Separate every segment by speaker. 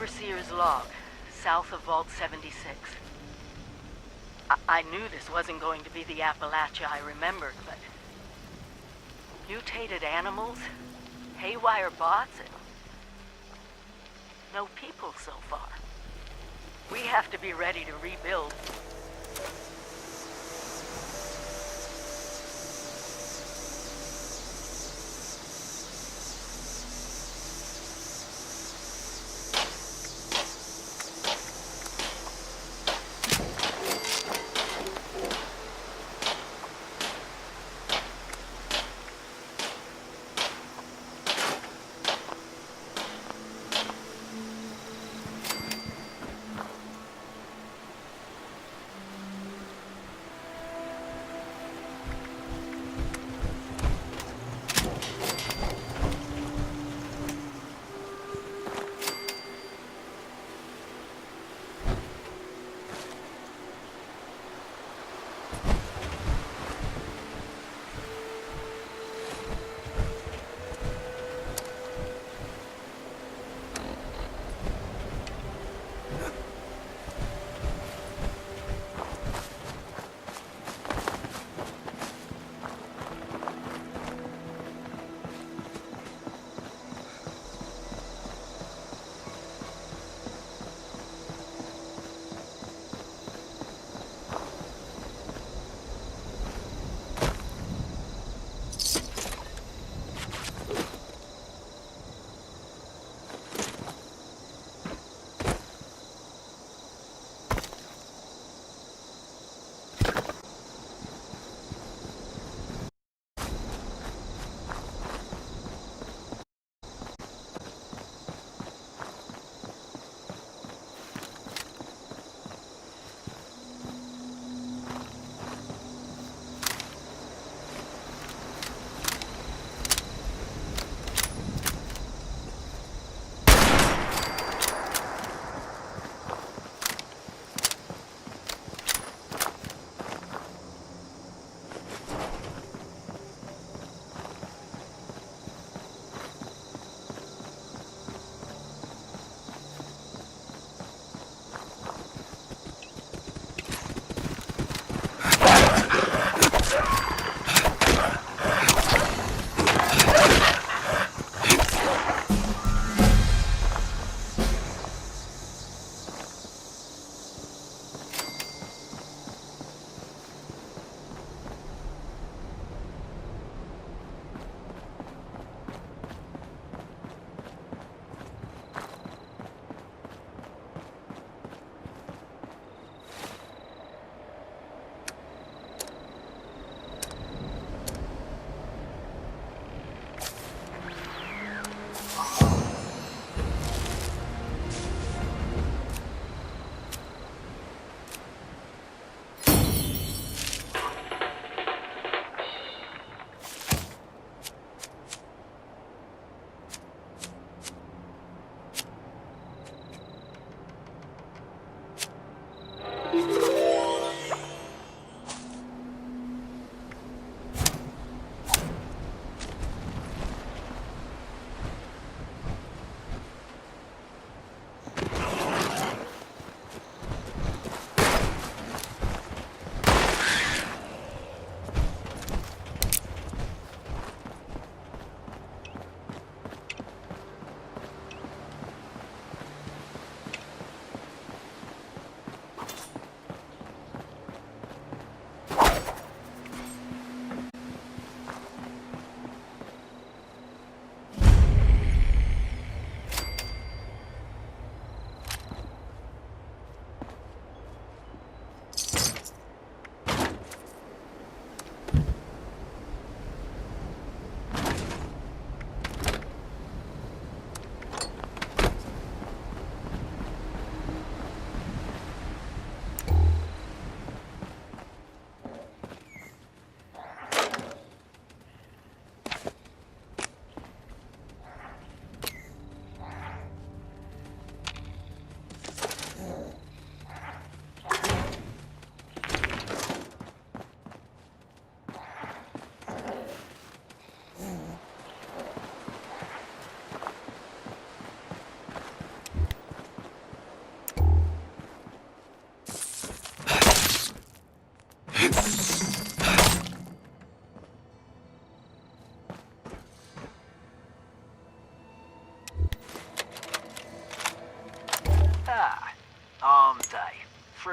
Speaker 1: Overseer's log, south of Vault 76. I knew this wasn't going to be the Appalachia I remembered, but... mutated animals, haywire bots, and... no people so far. We have to be ready to rebuild.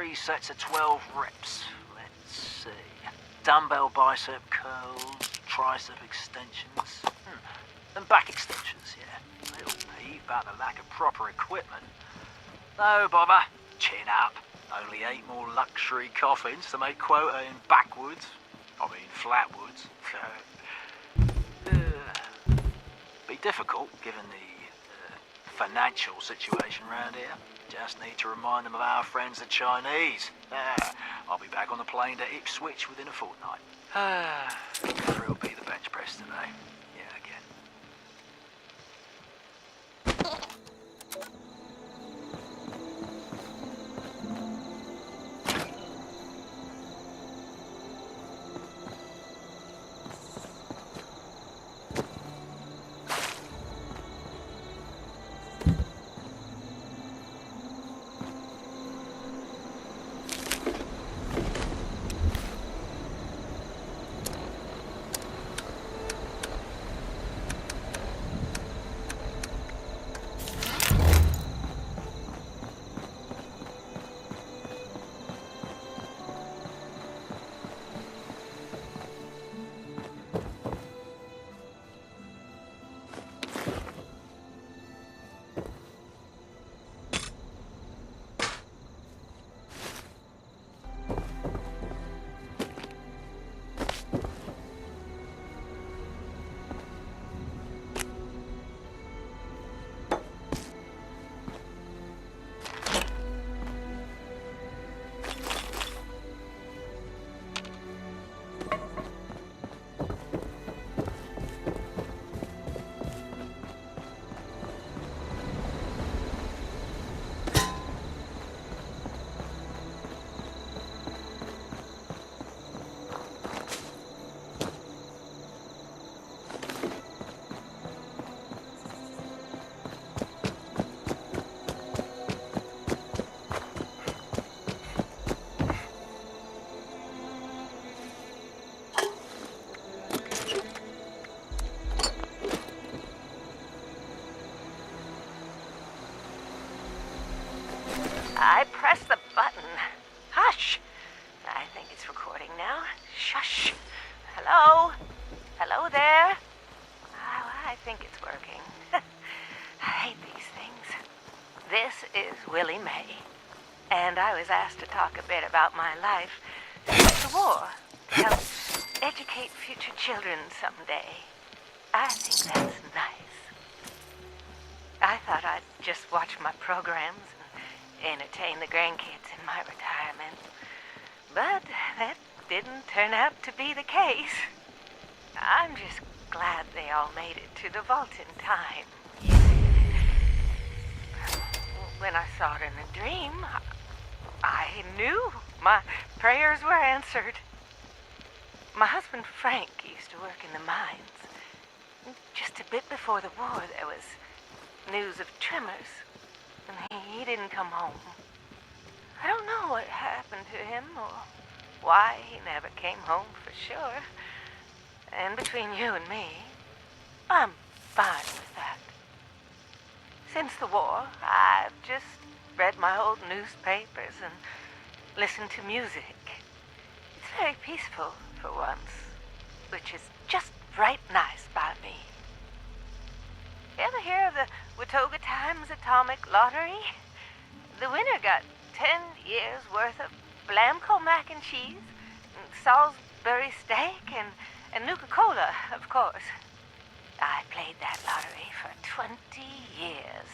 Speaker 2: 3 sets of 12 reps. Let's see. Dumbbell bicep curls, tricep extensions, and back extensions, yeah. Little peeve about the lack of proper equipment. No bother. Chin up. Only 8 more luxury coffins to make quota in backwoods. I mean, flatwoods. Be difficult, given the financial situation around here. Just need to remind them of our friends the Chinese. I'll be back on the plane to Ipswich within a fortnight. Never will be the bench press today. Yeah, again.
Speaker 1: I pressed the button. Hush! I think it's recording now. Shush! Hello? Hello there? Oh, I think it's working. I hate these things. This is Willie May, and I was asked to talk a bit about my life since the war to help educate future children someday. I think that's nice. I thought I'd just watch my programs and entertain the grandkids in my retirement. But that didn't turn out to be the case. I'm just glad they all made it to the vault in time. When I saw it in a dream, I knew my prayers were answered. My husband Frank used to work in the mines. Just a bit before the war, there was news of tremors, and he didn't come home. I don't know what happened to him or why he never came home for sure. And between you and me, I'm fine with that. Since the war, I've just read my old newspapers and listened to music. It's very peaceful for once, which is just right nice by me. You ever hear of the Watauga Times Atomic Lottery? The winner got 10 years worth of Blamco mac and cheese, and Salisbury steak, and Nuka-Cola, of course. I played that lottery for 20 years,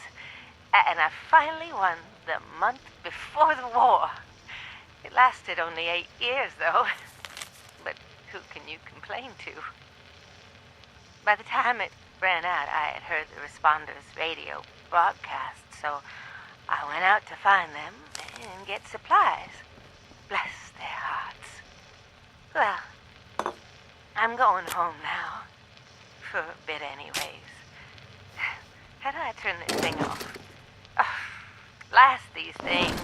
Speaker 1: and I finally won the month before the war. It lasted only 8 years, though. But who can you complain to? By the time it ran out, I had heard the responders' radio broadcast, so I went out to find them and get supplies. Bless their hearts. Well, I'm going home now. For a bit anyways. How do I turn this thing off? Oh, blast these things.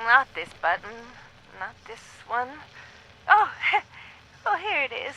Speaker 1: Not this button. Not this one. Oh, oh, here it is.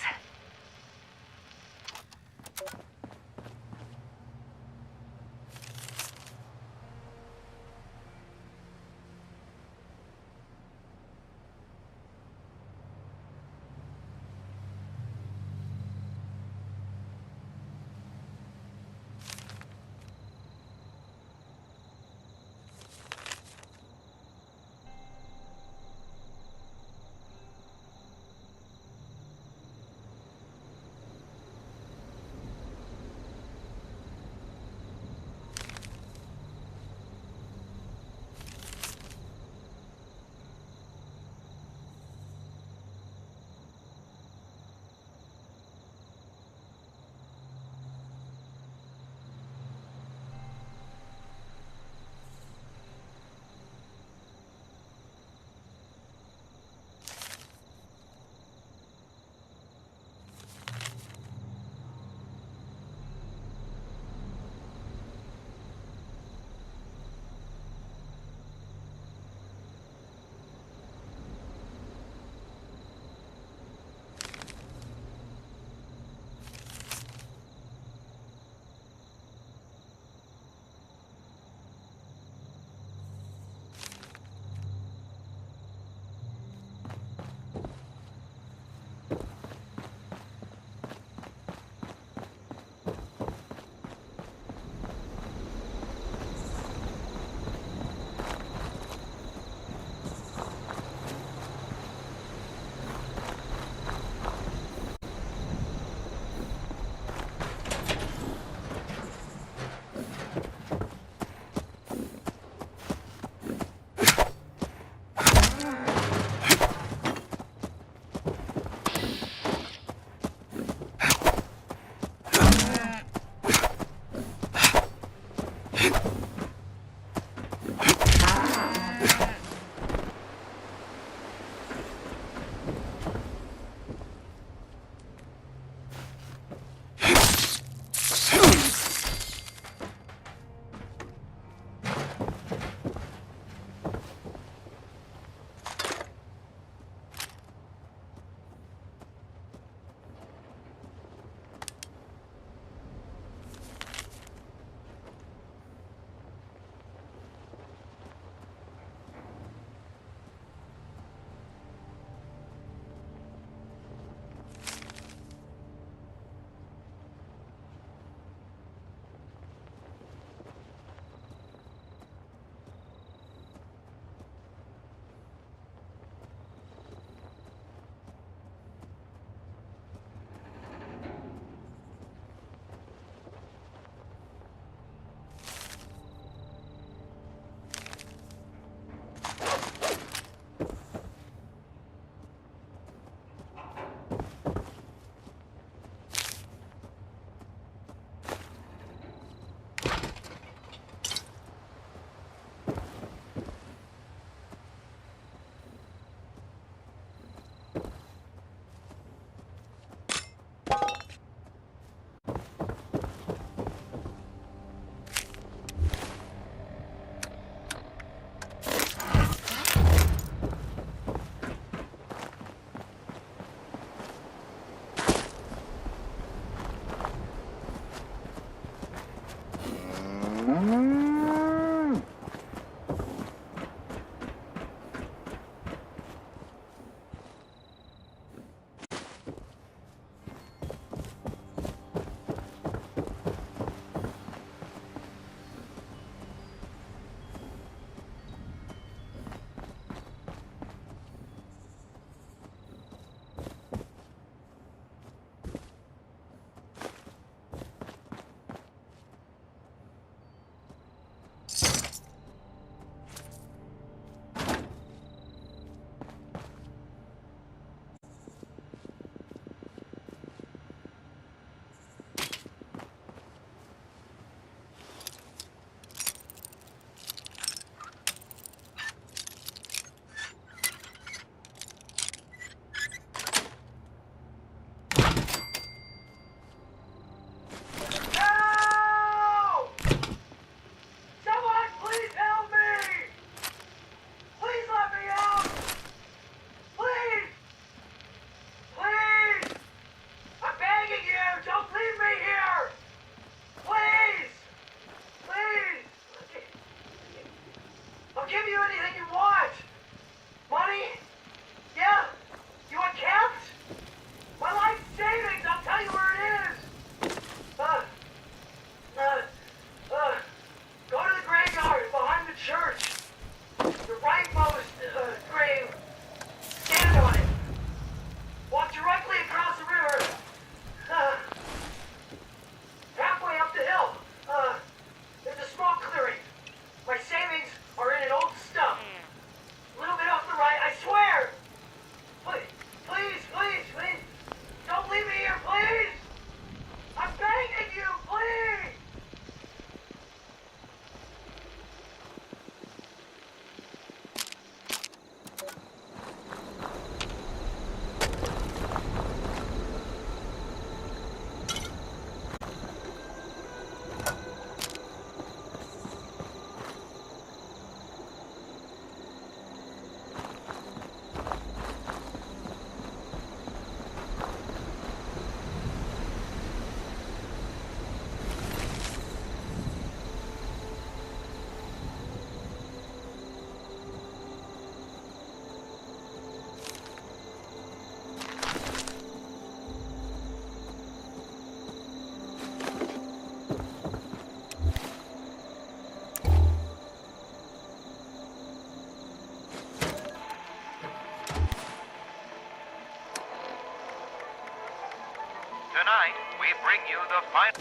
Speaker 3: bring you the final...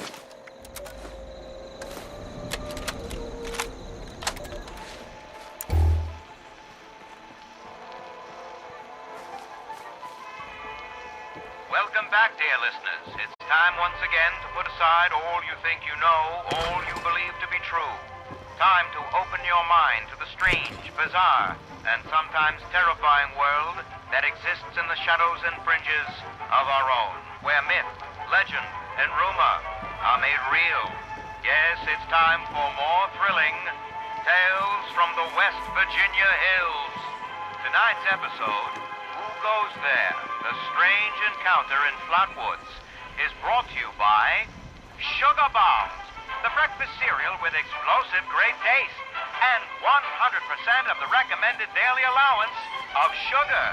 Speaker 3: Welcome back, dear listeners. It's time once again to put aside all you think you know, all you believe to be true. Time to open your mind to the strange, bizarre, and sometimes terrifying world that exists in the shadows and fringes of our own, where myth, legend, and rumor are made real. Yes, it's time for more thrilling tales from the West Virginia hills. Tonight's episode, Who Goes There? The Strange Encounter in Flatwoods, is brought to you by Sugar Bombs, the breakfast cereal with explosive great taste and 100% of the recommended daily allowance of sugar.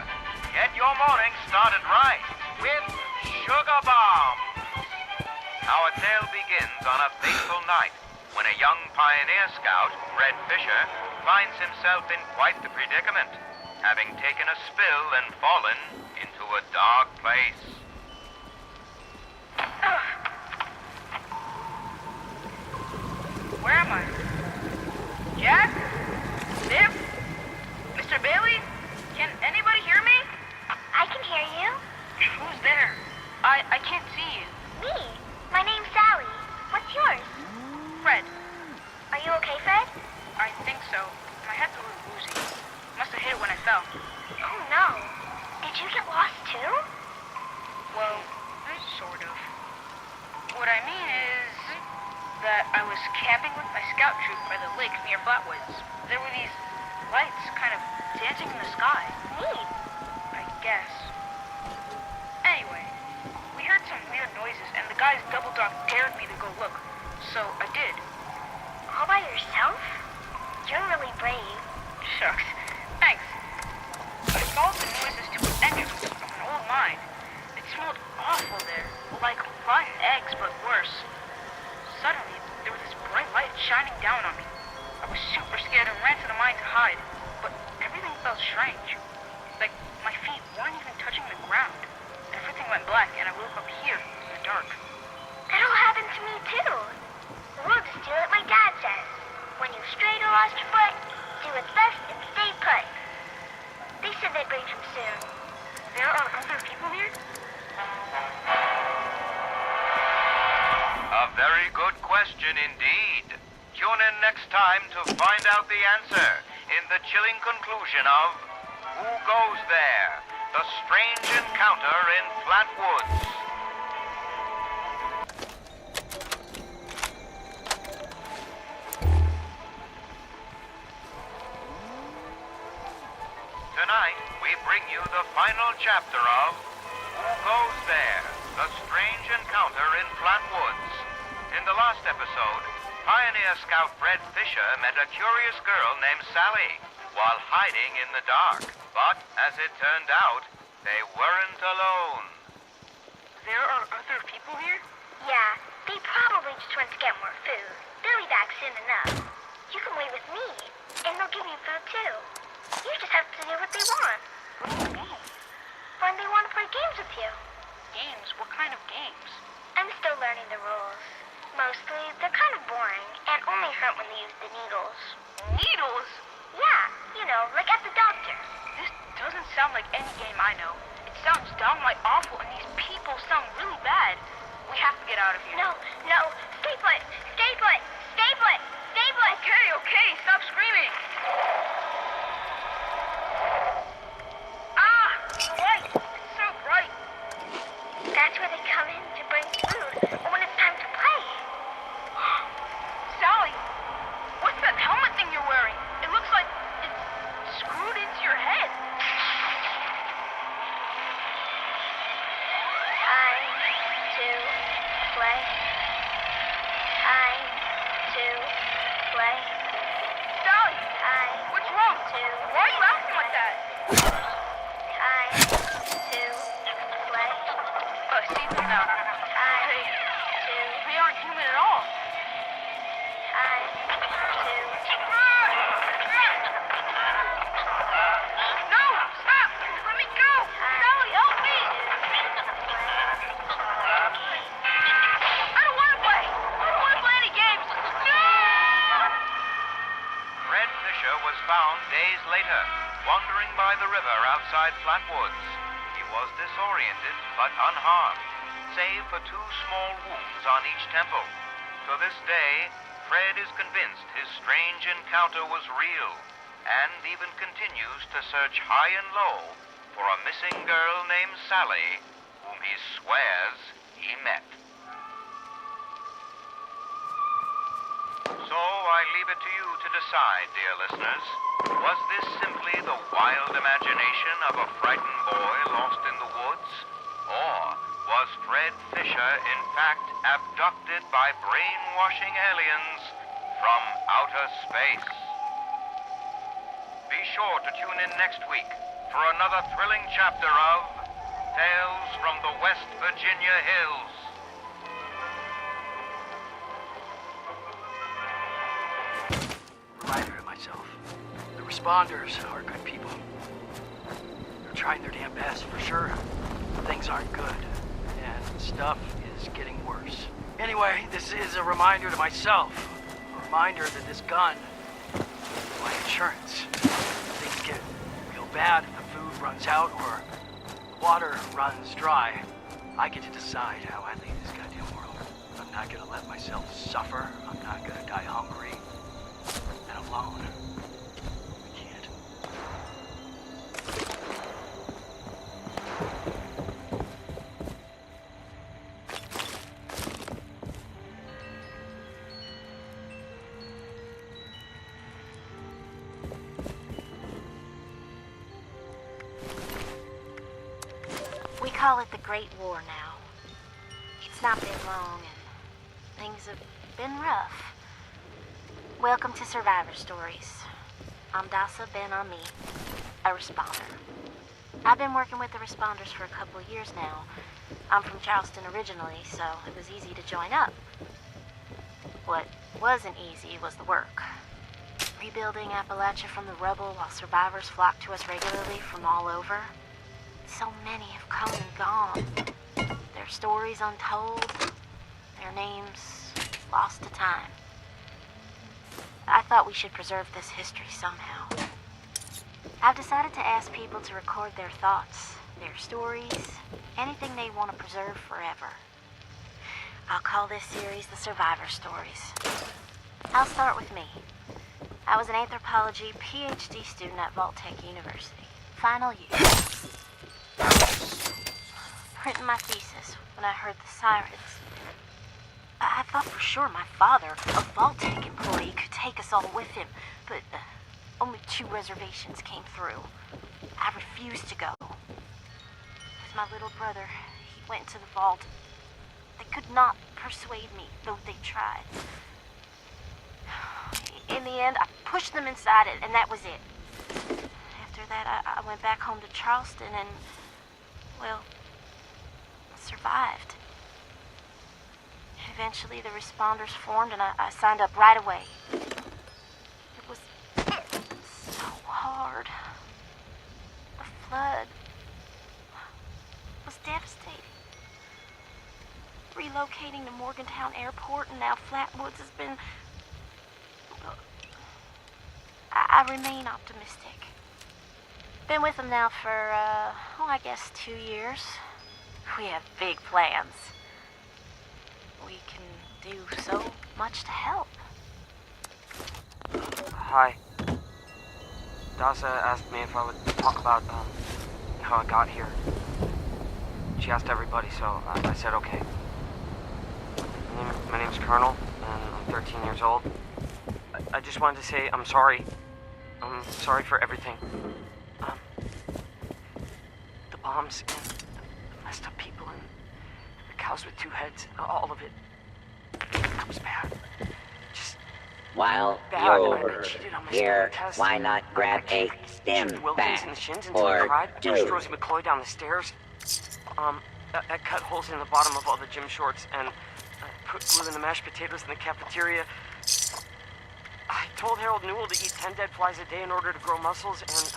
Speaker 3: Get your morning started right with Sugar Bombs. Our tale begins on a fateful night when a young pioneer scout, Fred Fisher, finds himself in quite the predicament, having taken a spill and fallen into a dark place.
Speaker 4: Where am I? Jack? Liv? Mr. Bailey? Can anybody hear me?
Speaker 5: I can hear you.
Speaker 4: Who's there? I can't see you.
Speaker 5: Me. My name's Sally. What's yours?
Speaker 4: Fred.
Speaker 5: Are you okay, Fred?
Speaker 4: I think so. My head's a little woozy. Must have hit it when I fell.
Speaker 5: Oh, no. Did you get lost, too?
Speaker 4: Well, sort of. What I mean is that I was camping with my scout troop by the lake near Flatwoods. There were these lights kind of dancing in the sky.
Speaker 5: Neat.
Speaker 4: I guess. Anyway, we heard some weird noises and the guy's double dog dared me to go look. So I did.
Speaker 5: All by yourself? You're really brave.
Speaker 4: Shucks. Thanks. I followed the noises to an entrance of an old mine. It smelled awful there, like rotten eggs, but worse. Suddenly, there was this bright light shining down on me. I was super scared and ran to the mine to hide, but everything felt strange. Like my feet weren't even touching the ground. Everything went black and I woke up here in the dark.
Speaker 5: That all happened to me, too. The world is still what my dad says. When you've strayed or lost your foot, do what's best and stay put. They said they'd bring him soon.
Speaker 4: There are other people here?
Speaker 3: A very good question indeed. Tune in next time to find out the answer in the chilling conclusion of Who Goes There? The Strange Encounter in Flatwoods. Tonight, we bring you the final chapter of Who Goes There? The Strange Encounter in Flatwoods. In the last episode, Pioneer Scout Fred Fisher met a curious girl named Sally while hiding in the dark. But, as it turned out, they weren't alone.
Speaker 4: There are other people here?
Speaker 5: Yeah, they probably just went to get more food. They'll be back soon enough. You can wait with me, and they'll give you food, too. You just have to do what they want.
Speaker 4: What do you mean?
Speaker 5: When they want to play games with you.
Speaker 4: Games? What kind of games?
Speaker 5: I'm still learning the rules. Mostly, they're kind of boring, and only hurt when they use the needles.
Speaker 4: Needles?
Speaker 5: Yeah, you know, like at the doctor.
Speaker 4: This doesn't sound like any game I know. It sounds downright awful, and these people sound really bad. We have to get out of here.
Speaker 5: No, stay put, stay put, stay put, stay put.
Speaker 4: Okay, stop screaming. Ah, the light. It's so bright.
Speaker 5: That's where they come in to bring food when it's time to play.
Speaker 4: Sally, what's that helmet thing you're wearing? It looks like it's screwed into your head.
Speaker 5: Time to play. Time to play.
Speaker 4: Sally,
Speaker 5: Time
Speaker 4: what's wrong?
Speaker 3: days later, wandering by the river outside Flatwoods. He was disoriented but unharmed, save for 2 small wounds on each temple. To this day, Fred is convinced his strange encounter was real, and even continues to search high and low for a missing girl named Sally, whom he swears he met. So I leave it to you to decide, dear listeners. Was this simply the wild imagination of a frightened boy lost in the woods? Or was Fred Fisher in fact abducted by brainwashing aliens from outer space? Be sure to tune in next week for another thrilling chapter of Tales from the West Virginia Hills.
Speaker 2: Reminder to myself. The responders are good people. They're trying their damn best, for sure. Things aren't good, and stuff is getting worse. Anyway, this is a reminder to myself. A reminder that this gun is my insurance. Things get real bad if the food runs out or the water runs dry. I get to decide how I leave this goddamn world. I'm not gonna let myself suffer. I'm not gonna die hungry and alone. I can't.
Speaker 5: We call it the Great War now. It's not been long, and things have been rough. Welcome to Survivor Stories. I'm Dasa Ben-Ami, a responder. I've been working with the responders for a couple of years now. I'm from Charleston originally, so it was easy to join up. What wasn't easy was the work. Rebuilding Appalachia from the rubble while survivors flock to us regularly from all over. So many have come and gone. Their stories untold, their names lost to time. I thought we should preserve this history somehow. I've decided to ask people to record their thoughts, their stories, anything they want to preserve forever. I'll call this series the Survivor Stories. I'll start with me. I was an anthropology PhD student at Vault-Tec University. Final year. Printing my thesis when I heard the sirens. I thought for sure my father, a Vault-Tec employee, could take us all with him, but only 2 reservations came through. I refused to go. With my little brother, he went to the vault. They could not persuade me, though they tried. In the end, I pushed them inside, and that was it. After that, I went back home to Charleston and, well, survived. Eventually, the responders formed, and I signed up right away. It was so hard. The flood was devastating. Relocating to Morgantown Airport and now Flatwoods has been... I remain optimistic. Been with them now for, I guess 2 years. We have big plans. We can do so much to help.
Speaker 6: Hi. Dasa asked me if I would talk about, how I got here. She asked everybody, so I said okay. My name's Colonel, and I'm 13 years old. I just wanted to say I'm sorry. I'm sorry for everything. The bombs and the messed up people and the cows with 2 heads, all of it. That was bad. Just
Speaker 7: While
Speaker 6: bad.
Speaker 7: you're
Speaker 6: I cheated on my
Speaker 7: here,
Speaker 6: test.
Speaker 7: why not grab
Speaker 6: I
Speaker 7: a
Speaker 6: kicked
Speaker 7: stem
Speaker 6: Wilkins in the
Speaker 7: back
Speaker 6: shins until he
Speaker 7: or
Speaker 6: cried. I pushed
Speaker 7: two?
Speaker 6: Rosie McCloy down the stairs. I cut holes in the bottom of all the gym shorts and put glue in the mashed potatoes in the cafeteria. I told Harold Newell to eat 10 dead flies a day in order to grow muscles, and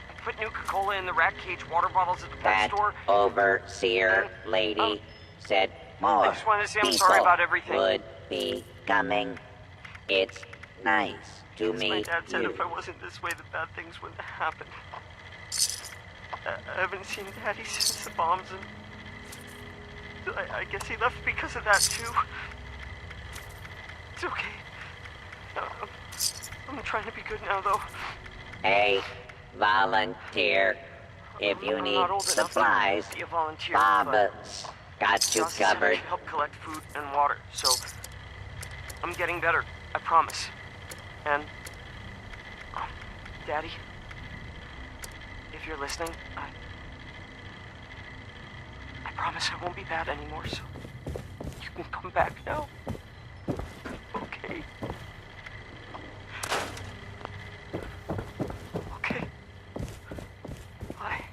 Speaker 6: I put Nuka-Cola in the rat cage water bottles at the pet
Speaker 7: That
Speaker 6: store.
Speaker 7: overseer lady said more
Speaker 6: I just wanted to say I'm
Speaker 7: people
Speaker 6: sorry about everything.
Speaker 7: would be coming. It's nice to
Speaker 6: As
Speaker 7: me.
Speaker 6: my dad said,
Speaker 7: You.
Speaker 6: if I wasn't this way, the bad things wouldn't happen. I haven't seen Daddy since the bombs, and I guess he left because of that, too. It's okay. I'm trying to be good now, though.
Speaker 7: Hey, volunteer. If you
Speaker 6: I'm
Speaker 7: need
Speaker 6: not old enough
Speaker 7: supplies,
Speaker 6: to be a volunteer,
Speaker 7: Bob's got you
Speaker 6: Joss has had me
Speaker 7: covered.
Speaker 6: help collect food and water, so I'm getting better, I promise. And, Daddy, if you're listening, I promise I won't be bad anymore, so you can come back now. Okay? Okay. Bye.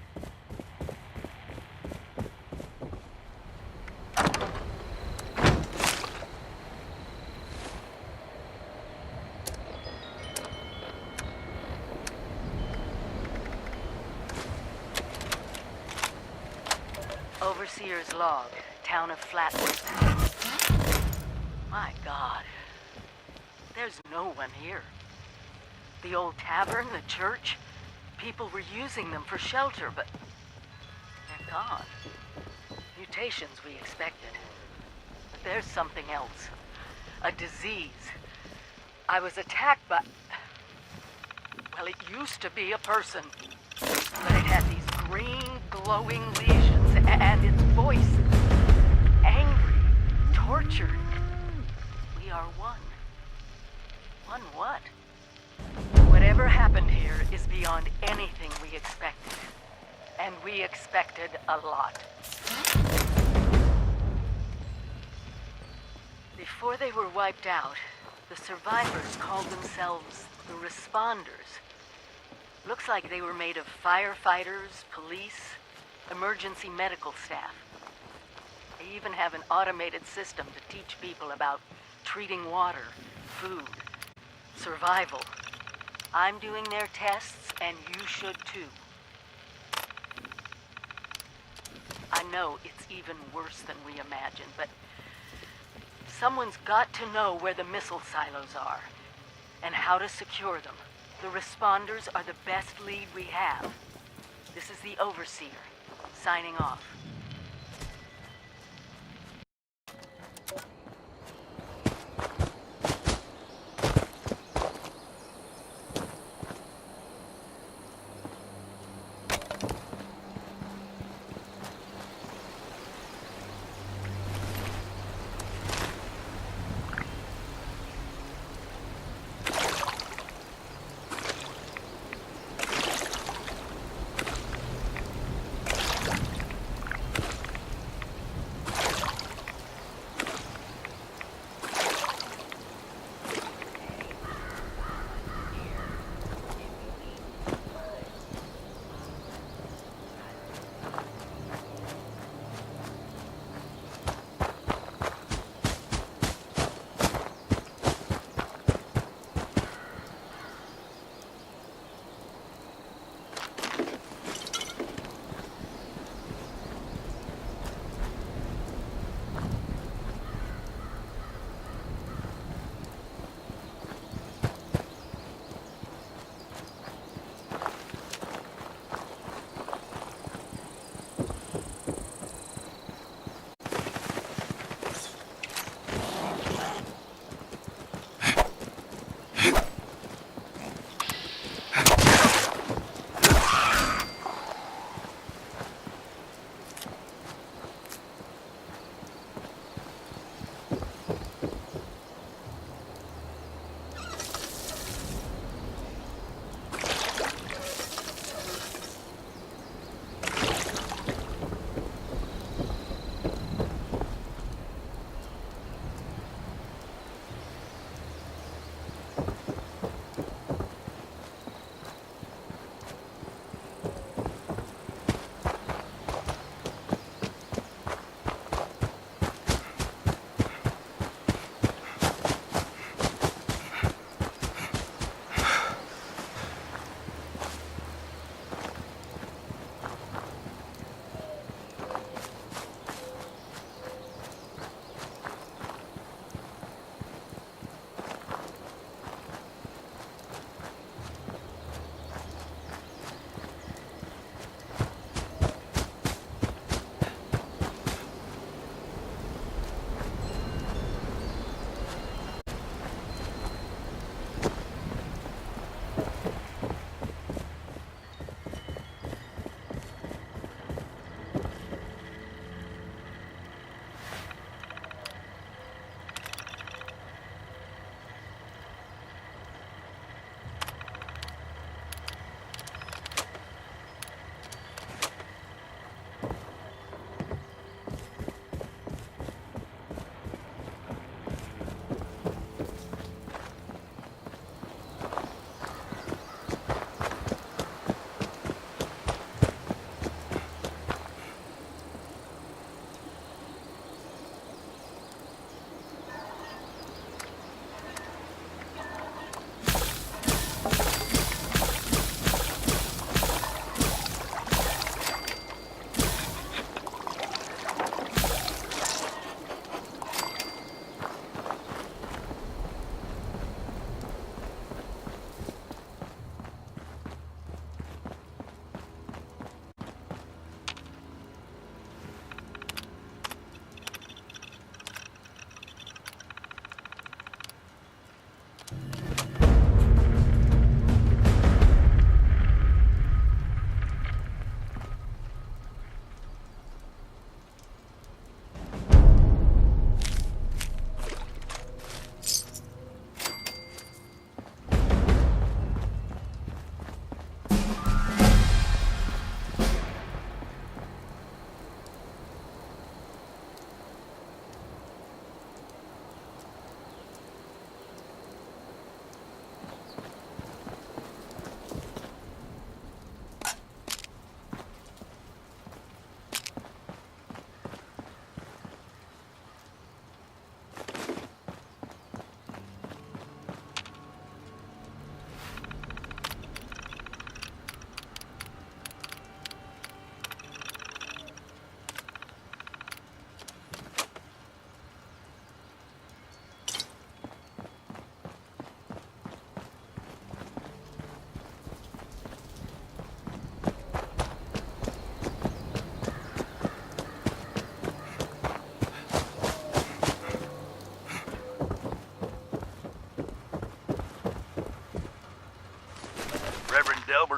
Speaker 1: Overseer's log, town of Flatwood. My God. There's no one here. The old tavern, the church, people were using them for shelter, but they're gone. Mutations we expected. But there's something else. A disease. I was attacked by... Well, it used to be a person. But it had these green, glowing lesions, and its voice. Angry, tortured. We are one. One what? Whatever happened here is beyond anything we expected. And we expected a lot. Before they were wiped out, the survivors called themselves the Responders. Looks like they were made of firefighters, police, emergency medical staff. They even have an automated system to teach people about treating water, food, survival. I'm doing their tests, and you should too. I know it's even worse than we imagined, but someone's got to know where the missile silos are and how to secure them. The Responders are the best lead we have. This is the Overseer, signing off.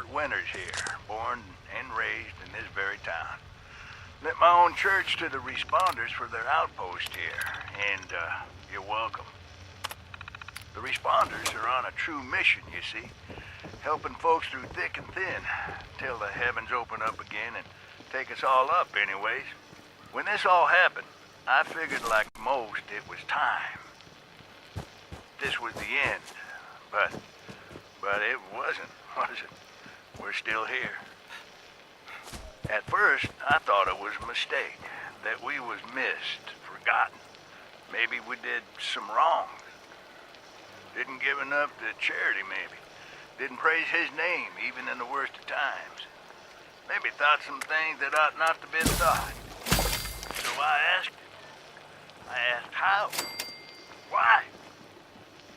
Speaker 8: Robert Winters here, born and raised in this very town. Lit my own church to the responders for their outpost here, and you're welcome. The responders are on a true mission, you see, helping folks through thick and thin, till the heavens open up again and take us all up anyways. When this all happened, I figured like most it was time. This was the end, but it wasn't, was it? We're still here. At first, I thought it was a mistake, that we was missed, forgotten. Maybe we did some wrong. Didn't give enough to charity, maybe. Didn't praise his name, even in the worst of times. Maybe thought some things that ought not to be thought. So I asked him. I asked how. Why?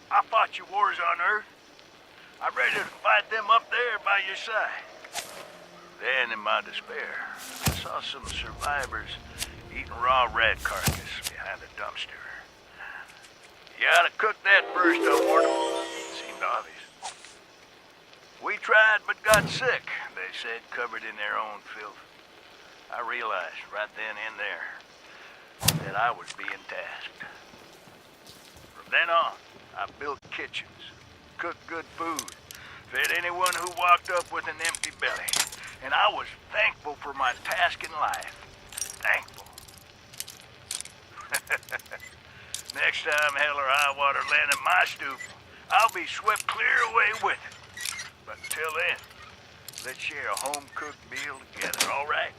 Speaker 8: I fought your wars on Earth. I'm ready to fight them up there by your side. Then, in my despair, I saw some survivors eating raw rat carcass behind a dumpster. You ought to cook that first, I warned them. Seemed obvious. We tried but got sick, they said, covered in their own filth. I realized right then and there that I was being tasked. From then on, I built kitchens, cooked good food, fed anyone who walked up with an empty belly. And I was thankful for my task in life. Thankful. Next time hell or high water land in my stoop, I'll be swept clear away with it. But until then, let's share a home-cooked meal together, all right?